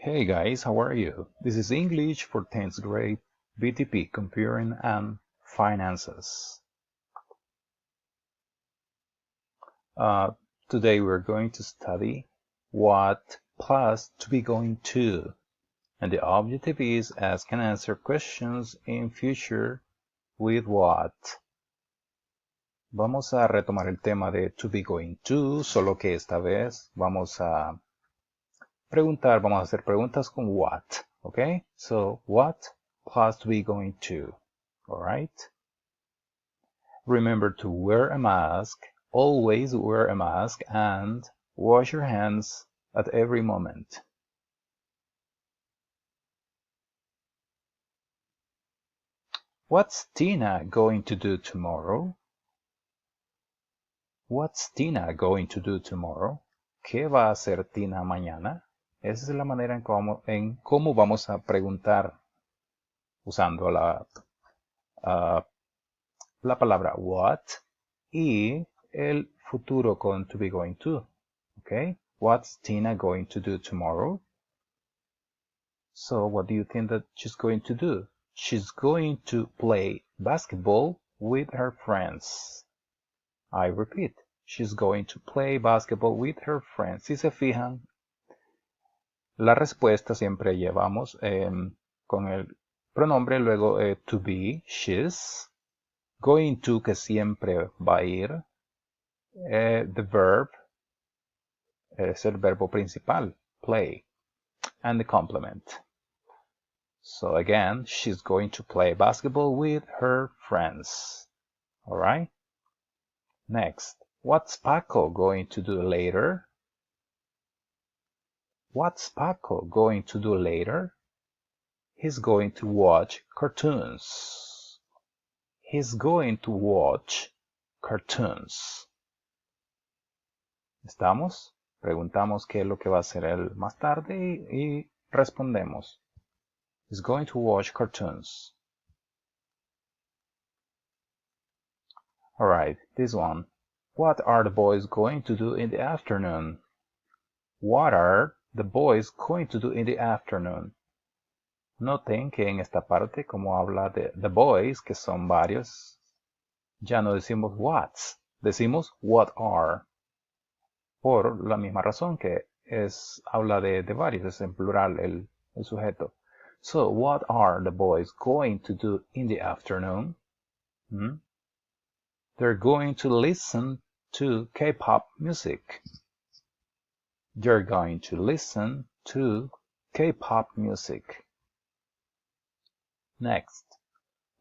Hey guys, how are you? This is English for 10th grade, BTP, Computing and Finances. Today we're going to study what plus to be going to. And the objective is ask and answer questions in future with what. Vamos a retomar el tema de to be going to, solo que esta vez vamos a hacer preguntas con what, okay? So, what plus to be going to, alright? Remember to wear a mask, always wear a mask, and wash your hands at every moment. What's Tina going to do tomorrow? What's Tina going to do tomorrow? ¿Qué va a hacer Tina mañana? Esa es la manera en cómo vamos a preguntar usando la palabra what y el futuro con to be going to. Okay? What's Tina going to do tomorrow? So what do you think that she's going to do? She's going to play basketball with her friends. I repeat, she's going to play basketball with her friends. Si se fijan, la respuesta siempre llevamos con el pronombre, luego to be, she's. Going to, que siempre va a ir. The verb es el verbo principal, play. And the complement. So again, she's going to play basketball with her friends. Alright? Next, what's Paco going to do later? What's Paco going to do later? He's going to watch cartoons. He's going to watch cartoons. ¿Estamos? Preguntamos qué es lo que va a hacer él más tarde y respondemos. He's going to watch cartoons. Alright, this one. What are the boys going to do in the afternoon? What are the boys going to do in the afternoon? Noten que en esta parte, como habla de the boys, que son varios, ya no decimos what's, decimos what are. Por la misma razón que habla de varios, es en plural el sujeto. So, what are the boys going to do in the afternoon? They're going to listen to K-pop music. They're going to listen to K-pop music. Next,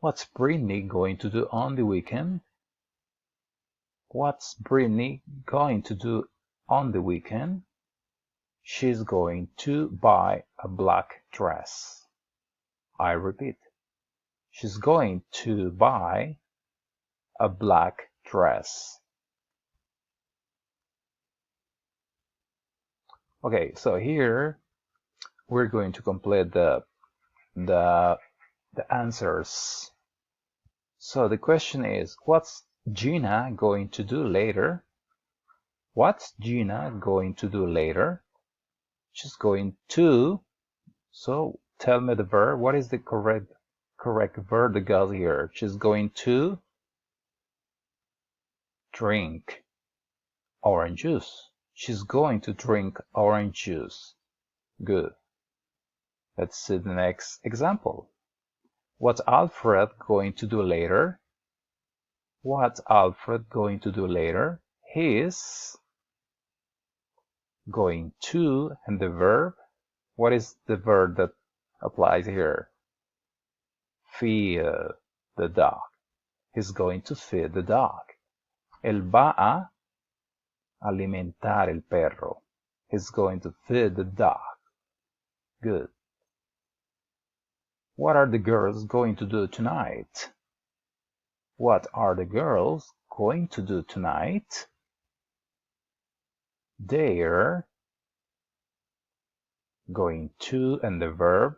what's Brittany going to do on the weekend? What's Brittany going to do on the weekend? She's going to buy a black dress. I repeat, she's going to buy a black dress. Okay, so here we're going to complete the answers. So the question is, what's Gina going to do later? What's Gina going to do later? She's going to, so tell me the verb. What is the correct verb that goes here? She's going to drink orange juice. She's going to drink orange juice. Good. Let's see the next example. What's Alfred going to do later? What's Alfred going to do later? He's going to, and the verb. What is the verb that applies here? Feed the dog. He's going to feed the dog. Él va a alimentar el perro. He's going to feed the dog. Good. What are the girls going to do tonight? What are the girls going to do tonight? They're going to, and the verb.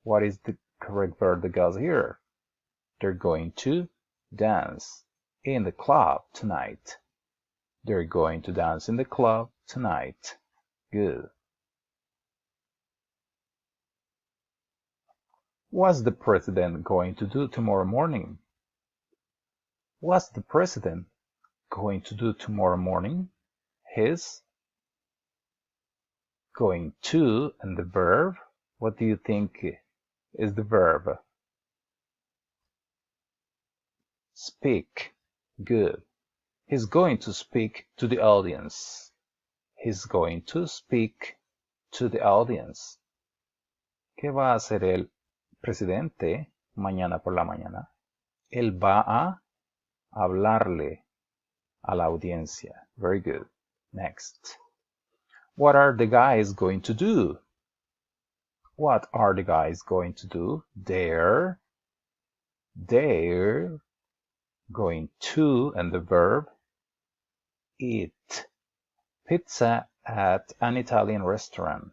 What is the correct verb that goes here? They're going to dance in the club tonight. They're going to dance in the club tonight. Good. What's the president going to do tomorrow morning? What's the president going to do tomorrow morning? He's going to, and the verb, what do you think is the verb? Speak. Good. He's going to speak to the audience. He's going to speak to the audience. ¿Qué va a hacer el presidente mañana por la mañana? Él va a hablarle a la audiencia. Very good. Next. What are the guys going to do? What are the guys going to do? They're going to, and the verb, eat pizza at an Italian restaurant.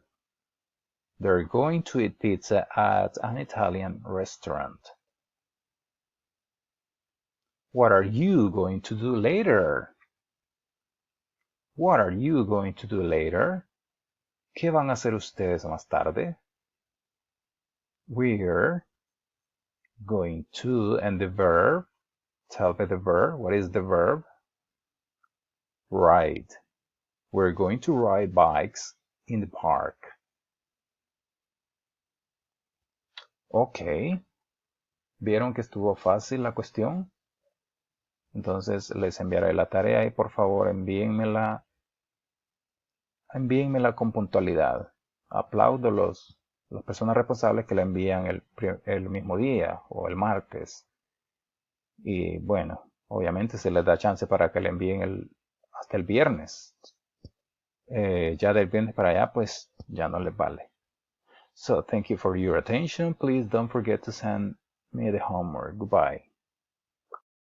They're going to eat pizza at an Italian restaurant. What are you going to do later? What are you going to do later? ¿Qué van a hacer ustedes más tarde? We're going to, and the verb, tell me the verb. What is the verb? Ride. We're going to ride bikes in the park. Ok. ¿Vieron que estuvo fácil la cuestión? Entonces les enviaré la tarea y por favor envíenmela con puntualidad. Aplaudo las personas responsables que la envían el mismo día o el martes. Y bueno, obviamente se les da chance para que le envíen hasta el viernes. Ya del viernes para allá, pues ya no les vale. So, thank you for your attention. Please don't forget to send me the homework. Goodbye.